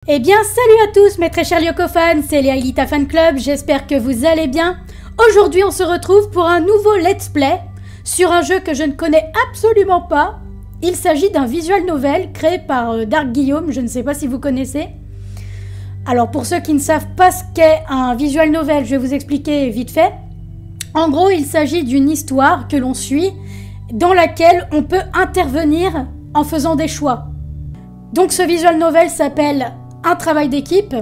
Eh bien, salut à tous mes très chers Lyoko fans, c'est les Aelita Fan Club, j'espère que vous allez bien. Aujourd'hui, on se retrouve pour un nouveau let's play sur un jeu que je ne connais absolument pas. Il s'agit d'un visual novel créé par Dark Guillaume, je ne sais pas si vous connaissez. Alors, pour ceux qui ne savent pas ce qu'est un visual novel, je vais vous expliquer vite fait. En gros, il s'agit d'une histoire que l'on suit, dans laquelle on peut intervenir en faisant des choix. Donc, ce visual novel s'appelle Un travail d'équipe,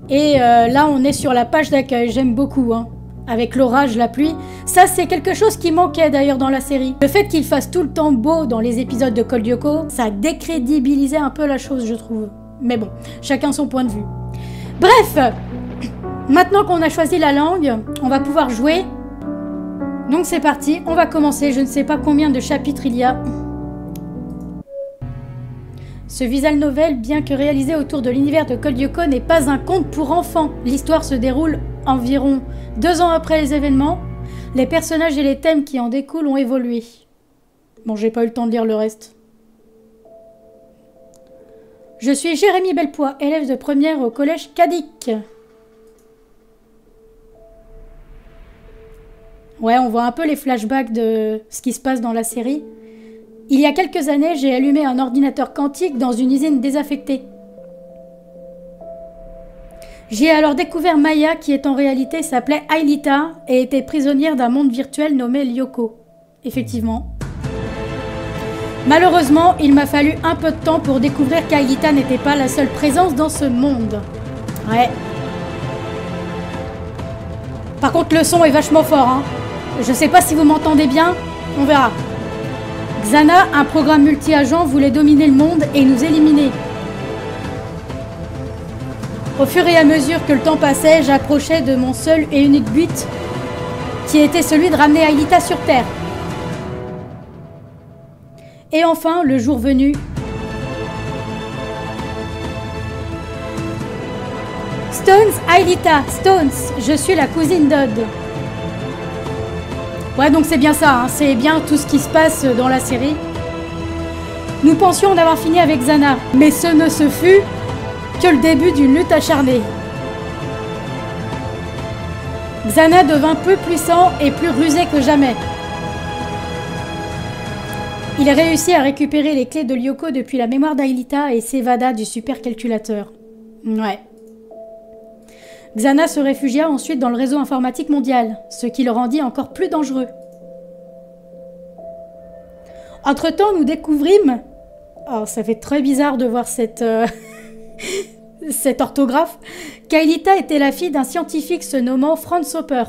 et là on est sur la page d'accueil, j'aime beaucoup, hein. Avec l'orage, la pluie, ça c'est quelque chose qui manquait d'ailleurs dans la série. Le fait qu'il fasse tout le temps beau dans les épisodes de Code Lyoko, ça décrédibilisait un peu la chose, je trouve. Mais bon, chacun son point de vue. Bref, maintenant qu'on a choisi la langue, on va pouvoir jouer. Donc c'est parti, on va commencer, je ne sais pas combien de chapitres il y a. Ce visual novel, bien que réalisé autour de l'univers de Code Lyoko, n'est pas un conte pour enfants. L'histoire se déroule environ 2 ans après les événements. Les personnages et les thèmes qui en découlent ont évolué. Bon, j'ai pas eu le temps de lire le reste. Je suis Jérémy Belpois, élève de première au collège Kadik. Ouais, on voit un peu les flashbacks de ce qui se passe dans la série. Il y a quelques années, j'ai allumé un ordinateur quantique dans une usine désaffectée. J'ai alors découvert Maya, qui en réalité s'appelait Aelita et était prisonnière d'un monde virtuel nommé Lyoko. Effectivement. Malheureusement, il m'a fallu un peu de temps pour découvrir qu'Aelita n'était pas la seule présence dans ce monde. Ouais. Par contre, le son est vachement fort, hein. Je sais pas si vous m'entendez bien, on verra. Xana, un programme multi-agent, voulait dominer le monde et nous éliminer. Au fur et à mesure que le temps passait, j'approchais de mon seul et unique but, qui était celui de ramener Aelita sur Terre. Et enfin, le jour venu, Stones, Aelita, Stones, je suis la cousine d'Odd. Ouais, donc c'est bien ça, hein. C'est bien tout ce qui se passe dans la série. Nous pensions en avoir fini avec Xana, mais ce ne se fut que le début d'une lutte acharnée. Xana devint peu puissant et plus rusé que jamais. Il réussit à récupérer les clés de Lyoko depuis la mémoire d'Aelita et s'évada du supercalculateur. Ouais. Xana se réfugia ensuite dans le réseau informatique mondial, ce qui le rendit encore plus dangereux. Entre-temps, nous découvrîmes... Oh, ça fait très bizarre de voir cette orthographe. Qu'Aelita était la fille d'un scientifique se nommant Franz Hopper.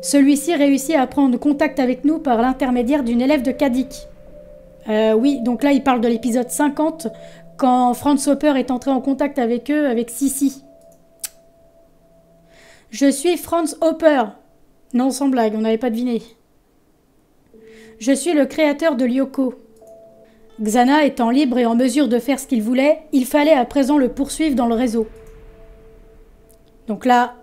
Celui-ci réussit à prendre contact avec nous par l'intermédiaire d'une élève de Kadik. Oui, donc là, il parle de l'épisode 50, quand Franz Hopper est entré en contact avec eux, avec Sissi. Je suis Franz Hopper. Non, sans blague, on n'avait pas deviné. Je suis le créateur de Lyoko. Xana étant libre et en mesure de faire ce qu'il voulait, il fallait à présent le poursuivre dans le réseau. Donc là,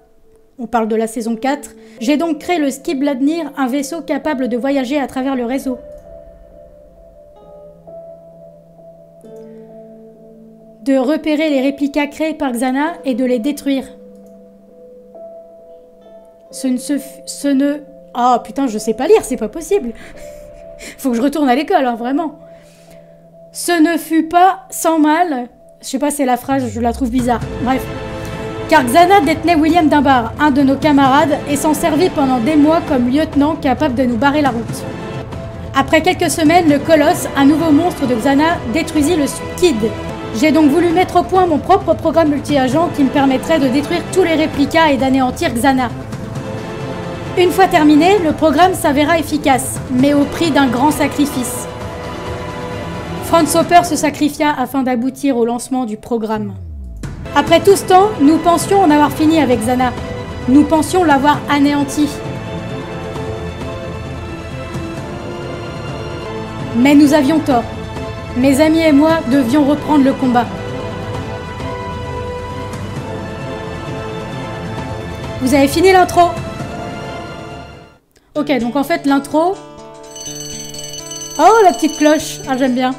on parle de la saison 4. J'ai donc créé le Skibladnir, un vaisseau capable de voyager à travers le réseau. De repérer les réplicas créés par Xana et de les détruire. Ah putain, je sais pas lire, c'est pas possible. Faut que je retourne à l'école, hein, vraiment. Ce ne fut pas sans mal. Je sais pas, c'est la phrase, je la trouve bizarre. Bref. Car Xana détenait William Dunbar, un de nos camarades, et s'en servit pendant des mois comme lieutenant capable de nous barrer la route. Après quelques semaines, le Colosse, un nouveau monstre de Xana, détruisit le Skid. J'ai donc voulu mettre au point mon propre programme multi-agent qui me permettrait de détruire tous les réplicas et d'anéantir Xana. Une fois terminé, le programme s'avéra efficace, mais au prix d'un grand sacrifice. Franz Hopper se sacrifia afin d'aboutir au lancement du programme. Après tout ce temps, nous pensions en avoir fini avec Xana. Nous pensions l'avoir anéanti. Mais nous avions tort. Mes amis et moi devions reprendre le combat. Vous avez fini l'intro ? Ok, donc en fait l'intro... Oh, la petite cloche. Ah, j'aime bien.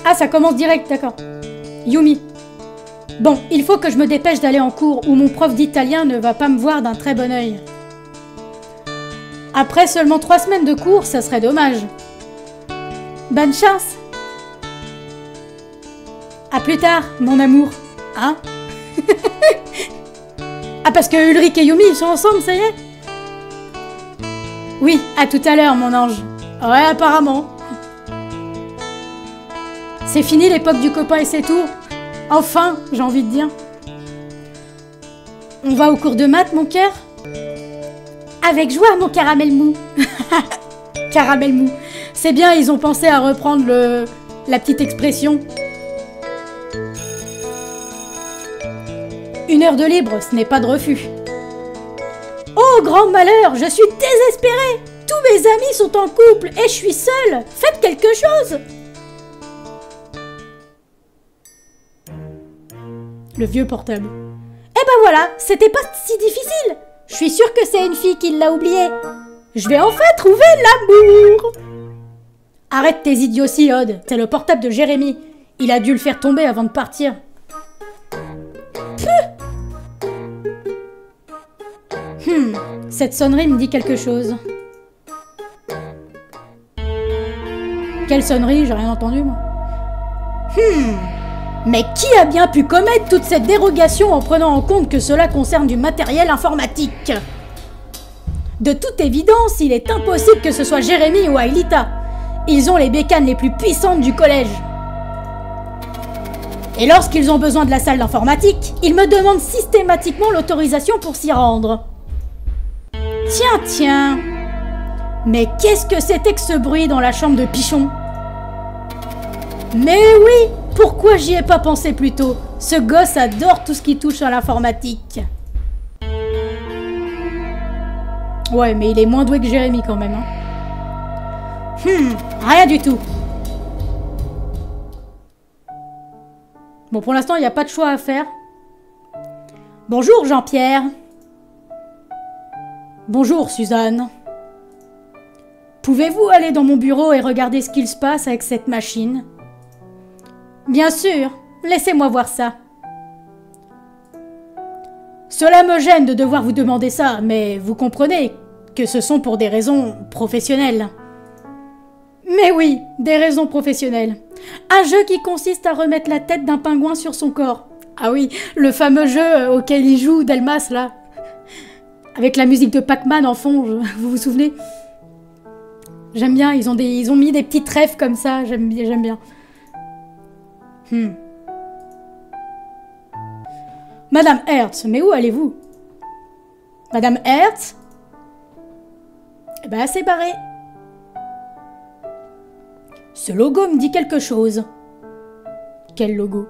Ah, ça commence direct, d'accord. Yumi. Bon, il faut que je me dépêche d'aller en cours ou mon prof d'italien ne va pas me voir d'un très bon œil. Après seulement 3 semaines de cours, ça serait dommage. Bonne chance. À plus tard, mon amour. Hein? Ah, parce que Ulrich et Yumi, ils sont ensemble, ça y est? Oui, à tout à l'heure, mon ange. Ouais, apparemment. C'est fini l'époque du copain et c'est tout. Enfin, j'ai envie de dire. On va au cours de maths, mon cœur? Avec joie, mon caramel mou. Caramel mou. C'est bien, ils ont pensé à reprendre la petite expression. 1 heure de libre, ce n'est pas de refus. Oh, grand malheur, je suis désespérée. Tous mes amis sont en couple et je suis seule. Faites quelque chose. Le vieux portable. Eh ben voilà, c'était pas si difficile. Je suis sûre que c'est une fille qui l'a oublié. Je vais enfin trouver l'amour. Arrête tes idioties, Odd. C'est le portable de Jérémy. Il a dû le faire tomber avant de partir. Cette sonnerie me dit quelque chose. Quelle sonnerie? J'ai rien entendu, moi. Mais qui a bien pu commettre toute cette dérogation en prenant en compte que cela concerne du matériel informatique? De toute évidence, il est impossible que ce soit Jérémy ou Aelita. Ils ont les bécanes les plus puissantes du collège. Et lorsqu'ils ont besoin de la salle d'informatique, ils me demandent systématiquement l'autorisation pour s'y rendre. Tiens, tiens. Mais qu'est-ce que c'était que ce bruit dans la chambre de Pichon? Mais oui, pourquoi j'y ai pas pensé plus tôt? Ce gosse adore tout ce qui touche à l'informatique. Ouais, mais il est moins doué que Jérémy quand même. Rien du tout. Bon, pour l'instant, il n'y a pas de choix à faire. Bonjour, Jean-Pierre. Bonjour, Suzanne. Pouvez-vous aller dans mon bureau et regarder ce qu'il se passe avec cette machine? Bien sûr, laissez-moi voir ça. Cela me gêne de devoir vous demander ça, mais vous comprenez que ce sont pour des raisons professionnelles. Mais oui, des raisons professionnelles. Un jeu qui consiste à remettre la tête d'un pingouin sur son corps. Ah oui, le fameux jeu auquel il joue Delmas, là. Avec la musique de Pac-Man en fond, vous vous souvenez? J'aime bien, ils ont mis des petites rêves comme ça, j'aime bien. Madame Hertz, mais où allez-vous? Madame Hertz? Eh ben, c'est barré. Ce logo me dit quelque chose. Quel logo?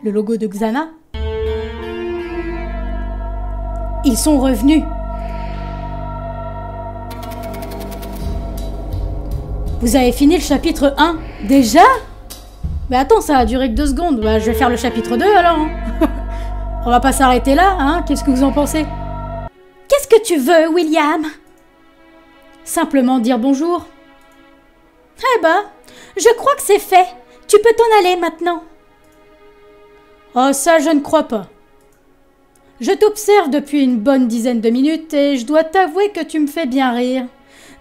Le logo de Xana? Ils sont revenus. Vous avez fini le chapitre 1? Déjà? Mais attends, ça a duré que 2 secondes. Bah, je vais faire le chapitre 2 alors. Hein. On va pas s'arrêter là, hein? Qu'est-ce que vous en pensez? Qu'est-ce que tu veux, William? Simplement dire bonjour. Eh ben, je crois que c'est fait. Tu peux t'en aller maintenant. Oh, ça, je ne crois pas. Je t'observe depuis une bonne dizaine de minutes et je dois t'avouer que tu me fais bien rire.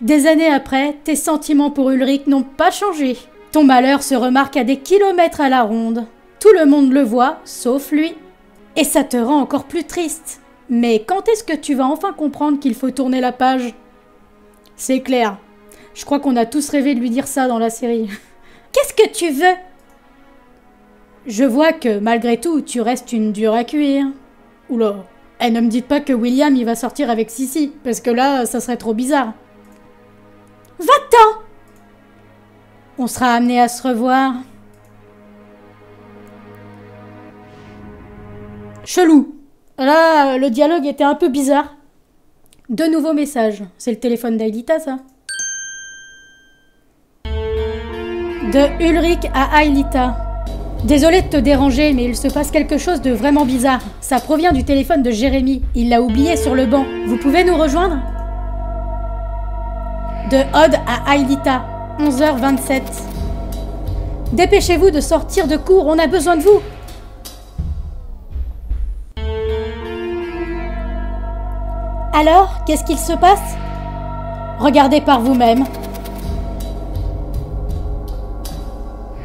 Des années après, tes sentiments pour Ulrich n'ont pas changé. Ton malheur se remarque à des kilomètres à la ronde. Tout le monde le voit, sauf lui. Et ça te rend encore plus triste. Mais quand est-ce que tu vas enfin comprendre qu'il faut tourner la page? C'est clair. Je crois qu'on a tous rêvé de lui dire ça dans la série. Qu'est-ce que tu veux? Je vois que, malgré tout, tu restes une dure à cuire. Oula. Et ne me dites pas que William il va sortir avec Sissi, parce que là, ça serait trop bizarre. Va-t'en! On sera amené à se revoir. Chelou. Là, le dialogue était un peu bizarre. 2 nouveaux messages. C'est le téléphone d'Aelita, ça? De Ulrich à Aelita. Désolée de te déranger, mais il se passe quelque chose de vraiment bizarre. Ça provient du téléphone de Jérémy. Il l'a oublié sur le banc. Vous pouvez nous rejoindre? De Odd à Aelita. 11h27. Dépêchez-vous de sortir de cours, on a besoin de vous. Alors, qu'est-ce qu'il se passe? Regardez par vous-même.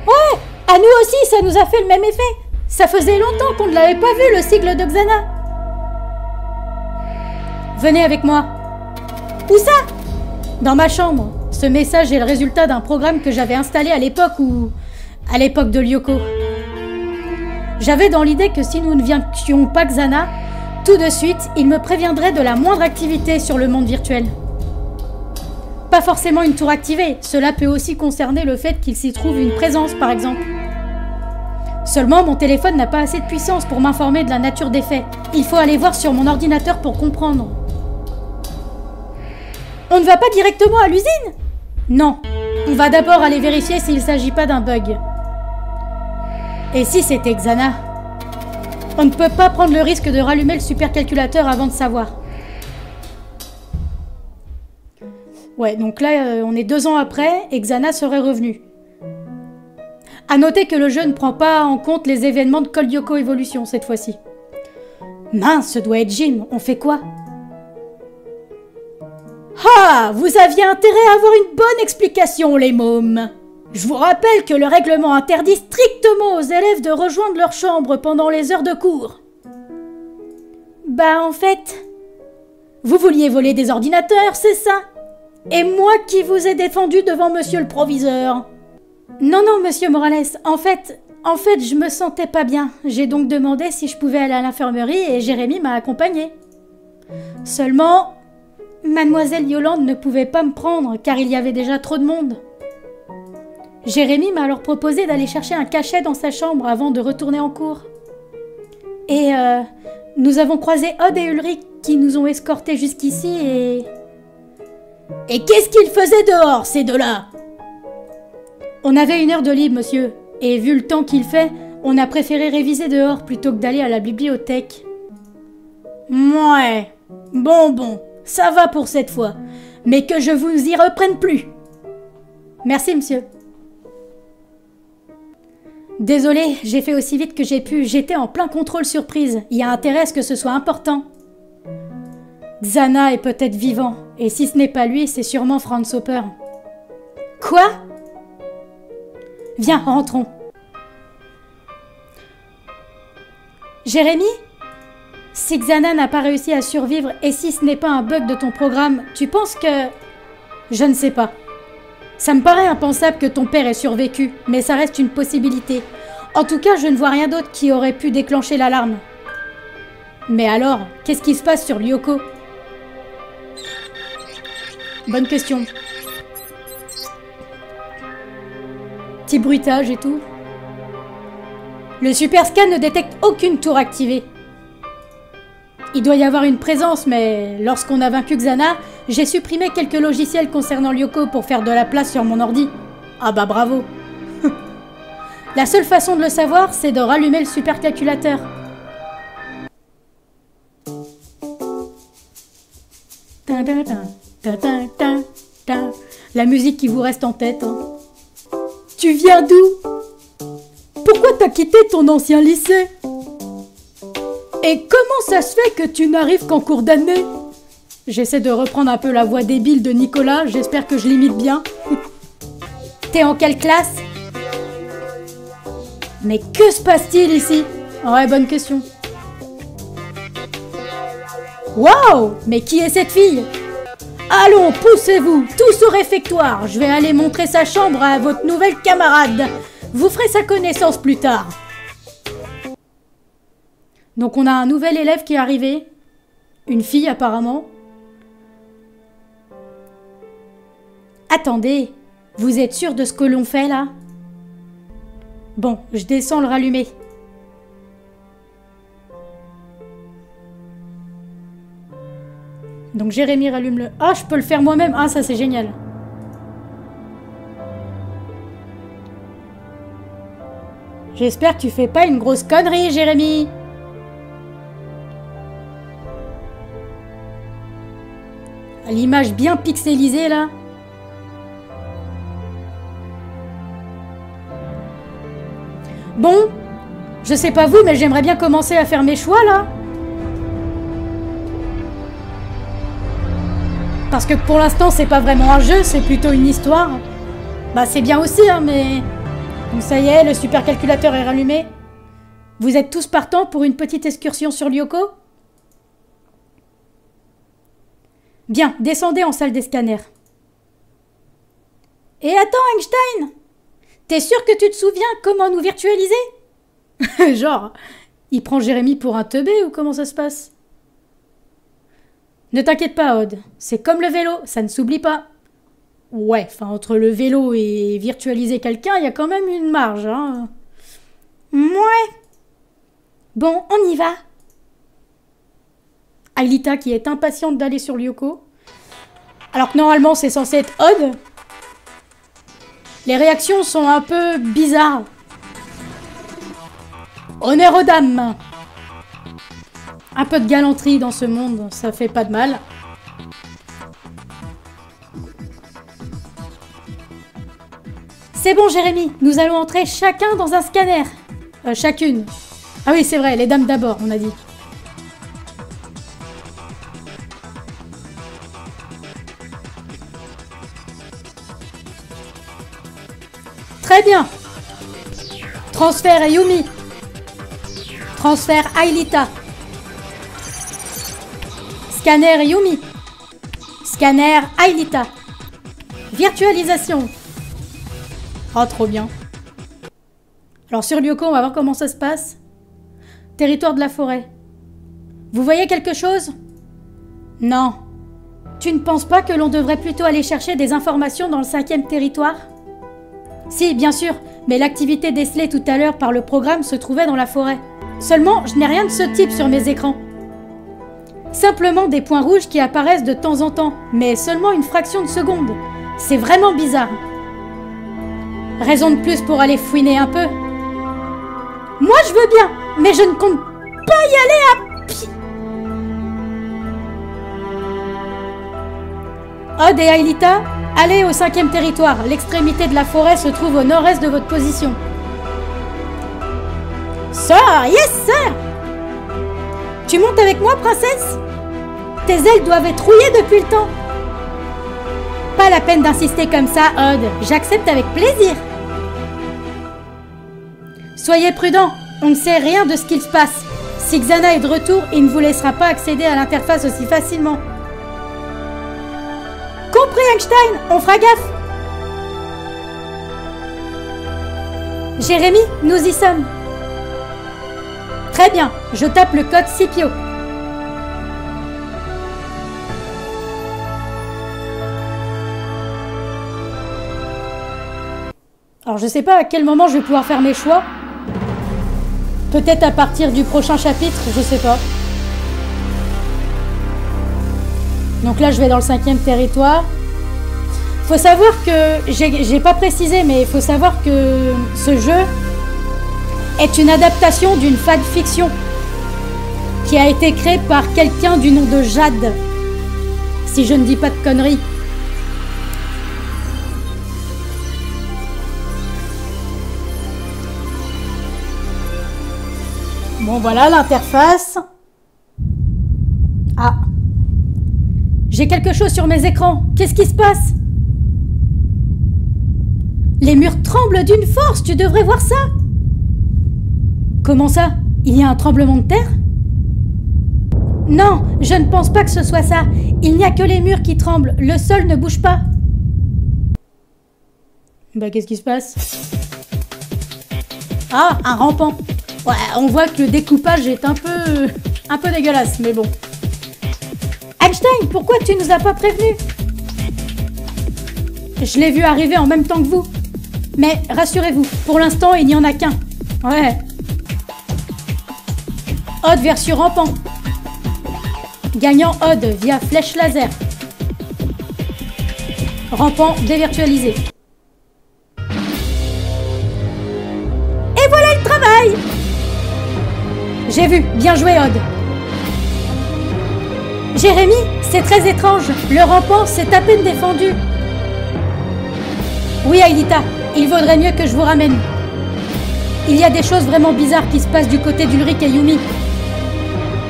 Ouais, à nous aussi, ça nous a fait le même effet. Ça faisait longtemps qu'on ne l'avait pas vu, le sigle de Xana. Venez avec moi. Où ça? Dans ma chambre. Ce message est le résultat d'un programme que j'avais installé à l'époque de Lyoko. J'avais dans l'idée que si nous ne vainquions pas Xana, tout de suite, il me préviendrait de la moindre activité sur le monde virtuel. Pas forcément une tour activée, cela peut aussi concerner le fait qu'il s'y trouve une présence par exemple. Seulement, mon téléphone n'a pas assez de puissance pour m'informer de la nature des faits. Il faut aller voir sur mon ordinateur pour comprendre. On ne va pas directement à l'usine? Non, on va d'abord aller vérifier s'il ne s'agit pas d'un bug. Et si c'était Xana? On ne peut pas prendre le risque de rallumer le supercalculateur avant de savoir. Ouais, donc là, on est 2 ans après et Xana serait revenue. À noter que le jeu ne prend pas en compte les événements de Code Lyoko Evolution cette fois-ci. Mince, ce doit être Jim, on fait quoi? Ah, vous aviez intérêt à avoir une bonne explication, les mômes. Je vous rappelle que le règlement interdit strictement aux élèves de rejoindre leur chambre pendant les heures de cours. Bah en fait, vous vouliez voler des ordinateurs, c'est ça? Et moi qui vous ai défendu devant monsieur le proviseur. Non, monsieur Morales, en fait, je me sentais pas bien. J'ai donc demandé si je pouvais aller à l'infirmerie et Jérémy m'a accompagnée. Seulement, mademoiselle Yolande ne pouvait pas me prendre car il y avait déjà trop de monde. Jérémy m'a alors proposé d'aller chercher un cachet dans sa chambre avant de retourner en cours. Et nous avons croisé Odd et Ulrich qui nous ont escortés jusqu'ici et... Et qu'est-ce qu'ils faisaient dehors, ces deux-là? On avait 1 heure de libre, monsieur. Et vu le temps qu'il fait, on a préféré réviser dehors plutôt que d'aller à la bibliothèque. Ouais. Bon, ça va pour cette fois. Mais que je vous y reprenne plus. Merci, monsieur. Désolée, j'ai fait aussi vite que j'ai pu. J'étais en plein contrôle surprise. Il y a intérêt à ce que ce soit important. Xana est peut-être vivant. Et si ce n'est pas lui, c'est sûrement Franz Hopper. Quoi? Viens, rentrons. Jérémy? Si Xana n'a pas réussi à survivre et si ce n'est pas un bug de ton programme, tu penses que... Je ne sais pas. Ça me paraît impensable que ton père ait survécu, mais ça reste une possibilité. En tout cas, je ne vois rien d'autre qui aurait pu déclencher l'alarme. Mais alors, qu'est-ce qui se passe sur Lyoko? Bonne question. Petit bruitage et tout. Le super scan ne détecte aucune tour activée. Il doit y avoir une présence, mais lorsqu'on a vaincu Xana, j'ai supprimé quelques logiciels concernant Lyoko pour faire de la place sur mon ordi. Ah bah bravo. La seule façon de le savoir, c'est de rallumer le supercalculateur. La musique qui vous reste en tête. Hein. Tu viens d'où? Pourquoi t'as quitté ton ancien lycée? Et comment ça se fait que tu n'arrives qu'en cours d'année? J'essaie de reprendre un peu la voix débile de Nicolas, j'espère que je l'imite bien. T'es en quelle classe? Mais que se passe-t-il ici? Ouais, bonne question. Waouh! Mais qui est cette fille? Allons, poussez-vous, tous au réfectoire. Je vais aller montrer sa chambre à votre nouvelle camarade. Vous ferez sa connaissance plus tard. Donc on a un nouvel élève qui est arrivé. Une fille apparemment. Attendez, vous êtes sûr de ce que l'on fait là? Bon, je descends le rallumer. Donc Jérémy rallume le... Ah, je peux le faire moi-même. Ah, ça c'est génial. J'espère que tu fais pas une grosse connerie, Jérémy. L'image bien pixelisée là. Bon, je sais pas vous, mais j'aimerais bien commencer à faire mes choix, là. Parce que pour l'instant, c'est pas vraiment un jeu, c'est plutôt une histoire. Bah, c'est bien aussi, hein, mais... Donc ça y est, le supercalculateur est rallumé. Vous êtes tous partants pour une petite excursion sur Lyoko? Bien, descendez en salle des scanners. Et attends, Einstein! T'es sûr que tu te souviens comment nous virtualiser? Genre, il prend Jérémy pour un teubé ou comment ça se passe? Ne t'inquiète pas, Odd. C'est comme le vélo, ça ne s'oublie pas. Ouais, enfin, entre le vélo et virtualiser quelqu'un, il y a quand même une marge, hein. Ouais. Bon, on y va. Aelita qui est impatiente d'aller sur Lyoko. Alors que normalement, c'est censé être Odd. Les réactions sont un peu bizarres. Honneur aux dames. Un peu de galanterie dans ce monde, ça fait pas de mal. C'est bon, Jérémy, nous allons entrer chacun dans un scanner. Chacune. Ah oui, c'est vrai, les dames d'abord, on a dit. Très bien. Transfert Ayumi. Transfert Aelita. Scanner Yumi. Scanner Aelita. Virtualisation. Oh, trop bien. Alors sur Lyoko, on va voir comment ça se passe. Territoire de la forêt. Vous voyez quelque chose? Non. Tu ne penses pas que l'on devrait plutôt aller chercher des informations dans le 5e territoire? Si, bien sûr, mais l'activité décelée tout à l'heure par le programme se trouvait dans la forêt. Seulement, je n'ai rien de ce type sur mes écrans. Simplement des points rouges qui apparaissent de temps en temps, mais seulement une fraction de seconde. C'est vraiment bizarre. Raison de plus pour aller fouiner un peu. Moi je veux bien, mais je ne compte pas y aller à pied. Odd et Aelita, allez au 5e territoire. L'extrémité de la forêt se trouve au nord-est de votre position. Sir, yes sir. Tu montes avec moi, princesse? Tes ailes doivent être rouillées depuis le temps. Pas la peine d'insister comme ça, Odd. J'accepte avec plaisir. Soyez prudents, on ne sait rien de ce qu'il se passe. Si Xana est de retour, il ne vous laissera pas accéder à l'interface aussi facilement. Compris, Einstein, on fera gaffe. Jérémy, nous y sommes. Très bien, je tape le code Scipio. Alors je sais pas à quel moment je vais pouvoir faire mes choix. Peut-être à partir du prochain chapitre, je sais pas. Donc là je vais dans le 5e territoire. Faut savoir que, j'ai pas précisé, mais il faut savoir que ce jeu est une adaptation d'une fanfiction qui a été créée par quelqu'un du nom de Jade, si je ne dis pas de conneries. Bon voilà l'interface. Ah. J'ai quelque chose sur mes écrans. Qu'est-ce qui se passe? Les murs tremblent d'une force, tu devrais voir ça. Comment ça? Il y a un tremblement de terre? Non, je ne pense pas que ce soit ça. Il n'y a que les murs qui tremblent, le sol ne bouge pas. Bah qu'est-ce qui se passe? Ah, un rampant. Ouais, on voit que le découpage est un peu dégueulasse, mais bon. Einstein, pourquoi tu nous as pas prévenus? Je l'ai vu arriver en même temps que vous. Mais rassurez-vous, pour l'instant, il n'y en a qu'un. Ouais. Odd versus rampant. Gagnant Odd via flèche laser. Rampant dévirtualisé. Et voilà le travail! J'ai vu, bien joué Odd. Jérémy, c'est très étrange. Le rampant s'est à peine défendu. Oui, Aelita, il vaudrait mieux que je vous ramène. Il y a des choses vraiment bizarres qui se passent du côté d'Ulrich et Yumi.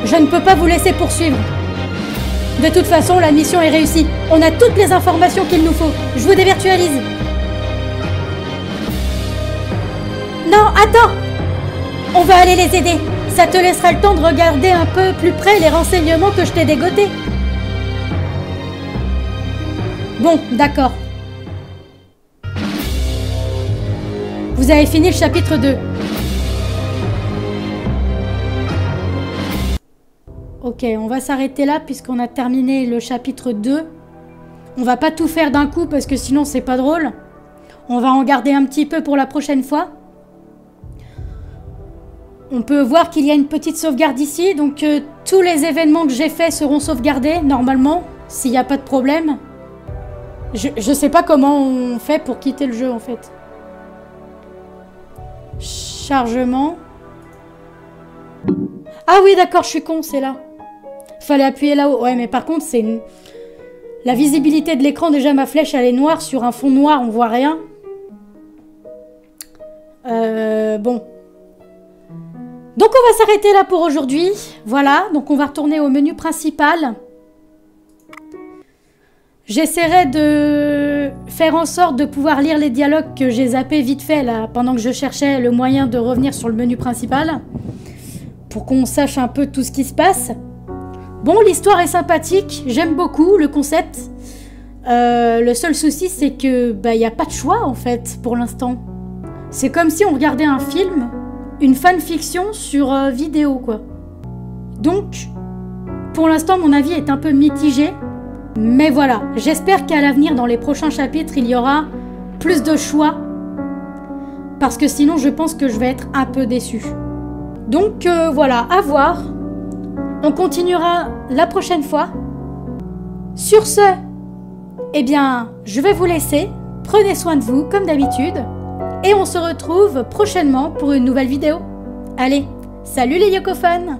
Je ne peux pas vous laisser poursuivre. De toute façon, la mission est réussie. On a toutes les informations qu'il nous faut. Je vous dévirtualise. Non, attends! On va aller les aider. Ça te laissera le temps de regarder un peu plus près les renseignements que je t'ai dégotés. Bon, d'accord. Vous avez fini le chapitre 2. Ok, on va s'arrêter là puisqu'on a terminé le chapitre 2. On va pas tout faire d'un coup parce que sinon c'est pas drôle. On va en garder un petit peu pour la prochaine fois. On peut voir qu'il y a une petite sauvegarde ici, donc tous les événements que j'ai faits seront sauvegardés, normalement, s'il n'y a pas de problème. Je sais pas comment on fait pour quitter le jeu, en fait. Chargement. Ah oui, d'accord, je suis con, c'est là. Fallait appuyer là-haut. Ouais, mais par contre, c'est... La visibilité de l'écran, déjà, ma flèche, elle est noire. Sur un fond noir, on voit rien. Bon. Donc on va s'arrêter là pour aujourd'hui. Voilà, donc on va retourner au menu principal. J'essaierai de faire en sorte de pouvoir lire les dialogues que j'ai zappés vite fait là, pendant que je cherchais le moyen de revenir sur le menu principal. Pour qu'on sache un peu tout ce qui se passe. Bon, l'histoire est sympathique, j'aime beaucoup le concept. Le seul souci c'est que il n'y a pas de choix en fait pour l'instant. C'est comme si on regardait un film. Une fanfiction sur vidéo, quoi. Donc, pour l'instant, mon avis est un peu mitigé. Mais voilà, j'espère qu'à l'avenir, dans les prochains chapitres, il y aura plus de choix. Parce que sinon, je pense que je vais être un peu déçue. Donc, voilà, à voir. On continuera la prochaine fois. Sur ce, eh bien, je vais vous laisser. Prenez soin de vous, comme d'habitude. Et on se retrouve prochainement pour une nouvelle vidéo. Allez, salut les Yokofans!